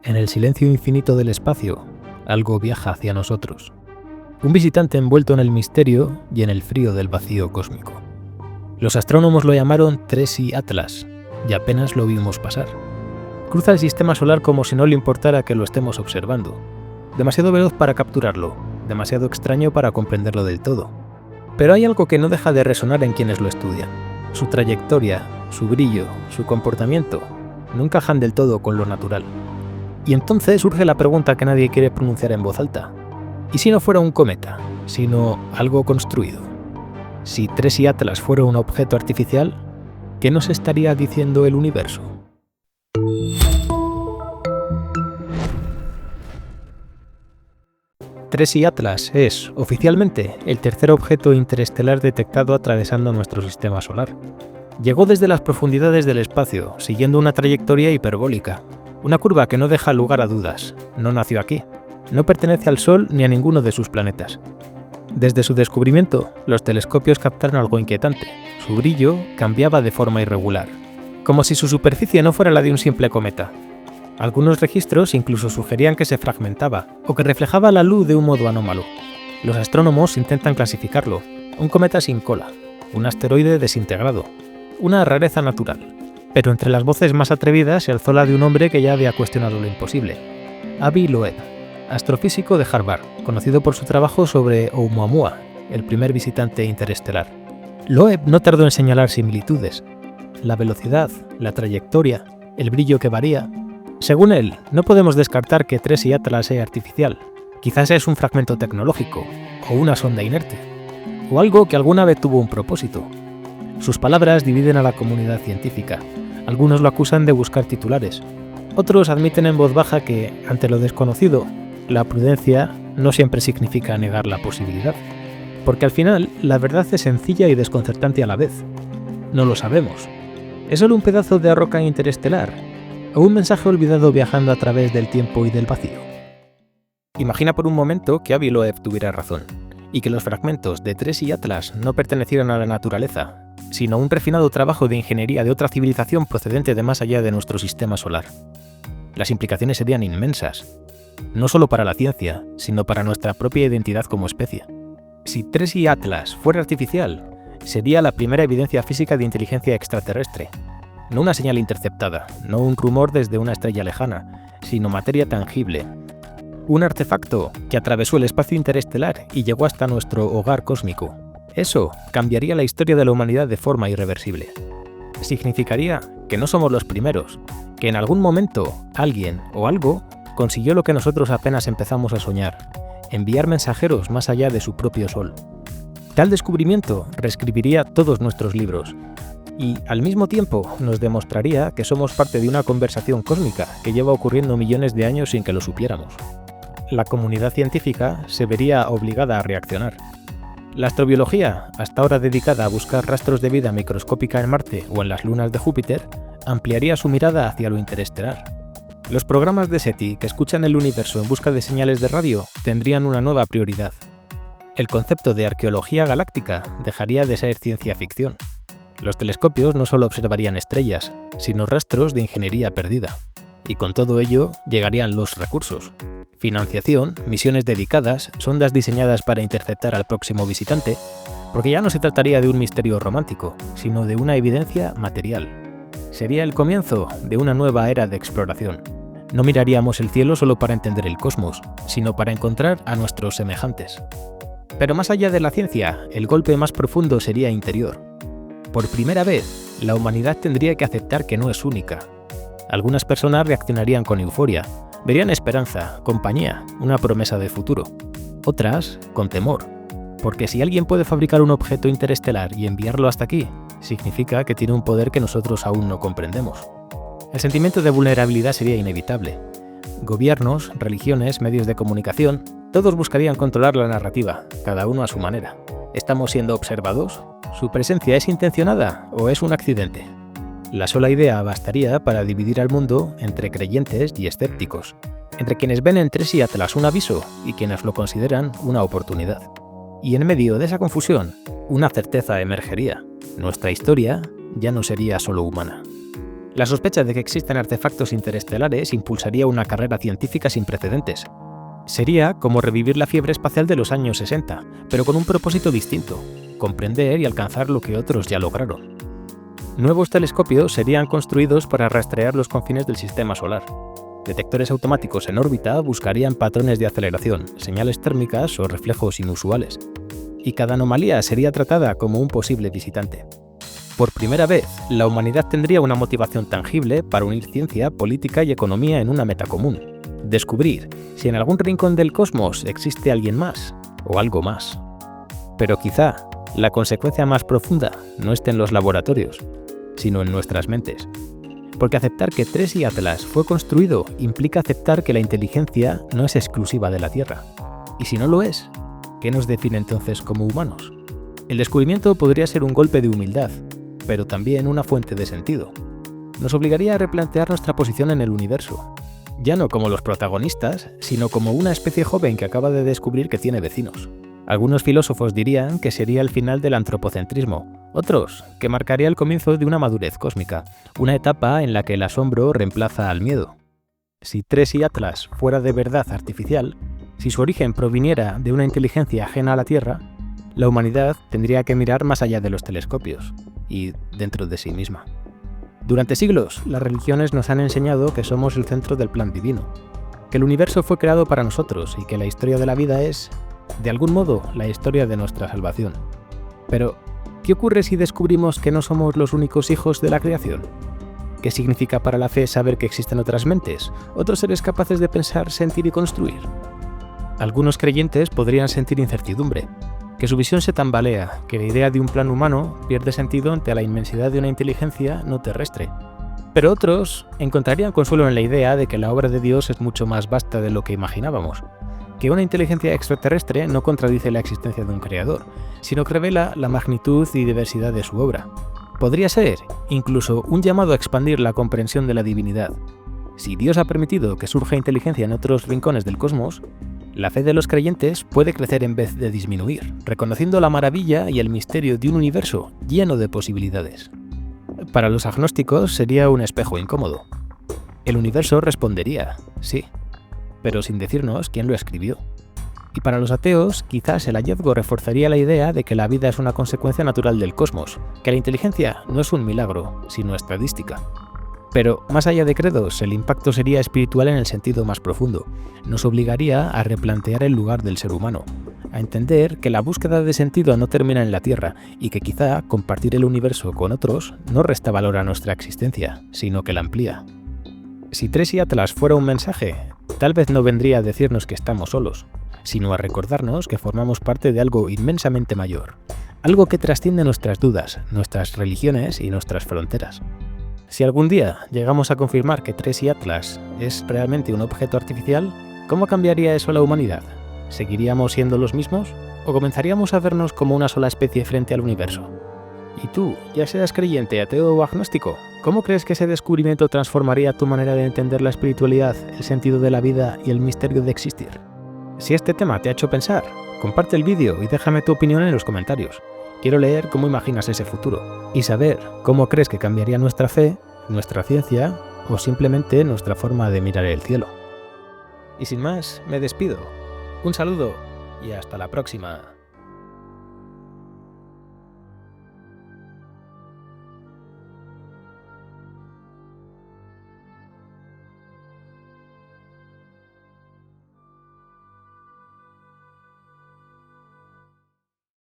En el silencio infinito del espacio, algo viaja hacia nosotros. Un visitante envuelto en el misterio y en el frío del vacío cósmico. Los astrónomos lo llamaron Tresi Atlas, y apenas lo vimos pasar. Cruza el sistema solar como si no le importara que lo estemos observando. Demasiado veloz para capturarlo, demasiado extraño para comprenderlo del todo. Pero hay algo que no deja de resonar en quienes lo estudian. Su trayectoria, su brillo, su comportamiento, no encajan del todo con lo natural. Y entonces surge la pregunta que nadie quiere pronunciar en voz alta. ¿Y si no fuera un cometa, sino algo construido? Si Tresi Atlas fuera un objeto artificial, ¿qué nos estaría diciendo el universo? Tresi Atlas es, oficialmente, el tercer objeto interestelar detectado atravesando nuestro sistema solar. Llegó desde las profundidades del espacio, siguiendo una trayectoria hiperbólica. Una curva que no deja lugar a dudas. No nació aquí. No pertenece al Sol ni a ninguno de sus planetas. Desde su descubrimiento, los telescopios captaron algo inquietante. Su brillo cambiaba de forma irregular, como si su superficie no fuera la de un simple cometa. Algunos registros incluso sugerían que se fragmentaba o que reflejaba la luz de un modo anómalo. Los astrónomos intentan clasificarlo. Un cometa sin cola, un asteroide desintegrado, una rareza natural. Pero entre las voces más atrevidas se alzó la de un hombre que ya había cuestionado lo imposible. Avi Loeb, astrofísico de Harvard, conocido por su trabajo sobre Oumuamua, el primer visitante interestelar. Loeb no tardó en señalar similitudes. La velocidad, la trayectoria, el brillo que varía. Según él, no podemos descartar que Tresi Atlas sea artificial. Quizás es un fragmento tecnológico, o una sonda inerte, o algo que alguna vez tuvo un propósito. Sus palabras dividen a la comunidad científica. Algunos lo acusan de buscar titulares. Otros admiten en voz baja que, ante lo desconocido, la prudencia no siempre significa negar la posibilidad. Porque al final, la verdad es sencilla y desconcertante a la vez. No lo sabemos. ¿Es solo un pedazo de roca interestelar? ¿O un mensaje olvidado viajando a través del tiempo y del vacío? Imagina por un momento que Avi Loeb tuviera razón, y que los fragmentos de Tresi Atlas no pertenecieran a la naturaleza, sino a un refinado trabajo de ingeniería de otra civilización procedente de más allá de nuestro sistema solar. Las implicaciones serían inmensas, no solo para la ciencia, sino para nuestra propia identidad como especie. Si Tresi Atlas fuera artificial, sería la primera evidencia física de inteligencia extraterrestre. No una señal interceptada, no un rumor desde una estrella lejana, sino materia tangible. Un artefacto que atravesó el espacio interestelar y llegó hasta nuestro hogar cósmico. Eso cambiaría la historia de la humanidad de forma irreversible. Significaría que no somos los primeros, que en algún momento alguien o algo consiguió lo que nosotros apenas empezamos a soñar, enviar mensajeros más allá de su propio Sol. Tal descubrimiento reescribiría todos nuestros libros y, al mismo tiempo, nos demostraría que somos parte de una conversación cósmica que lleva ocurriendo millones de años sin que lo supiéramos. La comunidad científica se vería obligada a reaccionar. La astrobiología, hasta ahora dedicada a buscar rastros de vida microscópica en Marte o en las lunas de Júpiter, ampliaría su mirada hacia lo interestelar. Los programas de SETI que escuchan el universo en busca de señales de radio tendrían una nueva prioridad. El concepto de arqueología galáctica dejaría de ser ciencia ficción. Los telescopios no solo observarían estrellas, sino rastros de ingeniería perdida. Y con todo ello llegarían los recursos. Financiación, misiones dedicadas, sondas diseñadas para interceptar al próximo visitante, porque ya no se trataría de un misterio romántico, sino de una evidencia material. Sería el comienzo de una nueva era de exploración. No miraríamos el cielo solo para entender el cosmos, sino para encontrar a nuestros semejantes. Pero más allá de la ciencia, el golpe más profundo sería interior. Por primera vez, la humanidad tendría que aceptar que no es única. Algunas personas reaccionarían con euforia, verían esperanza, compañía, una promesa de futuro. Otras, con temor, porque si alguien puede fabricar un objeto interestelar y enviarlo hasta aquí, significa que tiene un poder que nosotros aún no comprendemos. El sentimiento de vulnerabilidad sería inevitable. Gobiernos, religiones, medios de comunicación, todos buscarían controlar la narrativa, cada uno a su manera. ¿Estamos siendo observados? ¿Su presencia es intencionada o es un accidente? La sola idea bastaría para dividir al mundo entre creyentes y escépticos, entre quienes ven en Tresi Atlas un aviso y quienes lo consideran una oportunidad. Y en medio de esa confusión, una certeza emergería. Nuestra historia ya no sería solo humana. La sospecha de que existen artefactos interestelares impulsaría una carrera científica sin precedentes. Sería como revivir la fiebre espacial de los años 60, pero con un propósito distinto: comprender y alcanzar lo que otros ya lograron. Nuevos telescopios serían construidos para rastrear los confines del sistema solar. Detectores automáticos en órbita buscarían patrones de aceleración, señales térmicas o reflejos inusuales. Y cada anomalía sería tratada como un posible visitante. Por primera vez, la humanidad tendría una motivación tangible para unir ciencia, política y economía en una meta común: descubrir si en algún rincón del cosmos existe alguien más o algo más. Pero quizá la consecuencia más profunda no esté en los laboratorios, sino en nuestras mentes. Porque aceptar que Tracy Atlas fue construido implica aceptar que la inteligencia no es exclusiva de la Tierra. Y si no lo es, ¿qué nos define entonces como humanos? El descubrimiento podría ser un golpe de humildad, pero también una fuente de sentido. Nos obligaría a replantear nuestra posición en el universo, ya no como los protagonistas, sino como una especie joven que acaba de descubrir que tiene vecinos. Algunos filósofos dirían que sería el final del antropocentrismo, otros que marcaría el comienzo de una madurez cósmica, una etapa en la que el asombro reemplaza al miedo. Si Tracy Atlas fuera de verdad artificial, si su origen proviniera de una inteligencia ajena a la Tierra, la humanidad tendría que mirar más allá de los telescopios y dentro de sí misma. Durante siglos, las religiones nos han enseñado que somos el centro del plan divino, que el universo fue creado para nosotros y que la historia de la vida es, de algún modo, la historia de nuestra salvación. Pero, ¿qué ocurre si descubrimos que no somos los únicos hijos de la creación? ¿Qué significa para la fe saber que existen otras mentes, otros seres capaces de pensar, sentir y construir? Algunos creyentes podrían sentir incertidumbre, que su visión se tambalea, que la idea de un plan humano pierde sentido ante la inmensidad de una inteligencia no terrestre. Pero otros encontrarían consuelo en la idea de que la obra de Dios es mucho más vasta de lo que imaginábamos, que una inteligencia extraterrestre no contradice la existencia de un creador, sino que revela la magnitud y diversidad de su obra. Podría ser, incluso, un llamado a expandir la comprensión de la divinidad. Si Dios ha permitido que surja inteligencia en otros rincones del cosmos, la fe de los creyentes puede crecer en vez de disminuir, reconociendo la maravilla y el misterio de un universo lleno de posibilidades. Para los agnósticos sería un espejo incómodo. El universo respondería, sí, pero sin decirnos quién lo escribió. Y para los ateos, quizás el hallazgo reforzaría la idea de que la vida es una consecuencia natural del cosmos, que la inteligencia no es un milagro, sino estadística. Pero, más allá de credos, el impacto sería espiritual en el sentido más profundo. Nos obligaría a replantear el lugar del ser humano, a entender que la búsqueda de sentido no termina en la Tierra y que quizá compartir el universo con otros no resta valor a nuestra existencia, sino que la amplía. Si Tracy Atlas fuera un mensaje, tal vez no vendría a decirnos que estamos solos, sino a recordarnos que formamos parte de algo inmensamente mayor, algo que trasciende nuestras dudas, nuestras religiones y nuestras fronteras. Si algún día llegamos a confirmar que Tracy Atlas es realmente un objeto artificial, ¿cómo cambiaría eso a la humanidad? ¿Seguiríamos siendo los mismos? ¿O comenzaríamos a vernos como una sola especie frente al universo? ¿Y tú, ya seas creyente, ateo o agnóstico, cómo crees que ese descubrimiento transformaría tu manera de entender la espiritualidad, el sentido de la vida y el misterio de existir? Si este tema te ha hecho pensar, comparte el vídeo y déjame tu opinión en los comentarios. Quiero leer cómo imaginas ese futuro y saber cómo crees que cambiaría nuestra fe, nuestra ciencia o simplemente nuestra forma de mirar el cielo. Y sin más, me despido. Un saludo y hasta la próxima.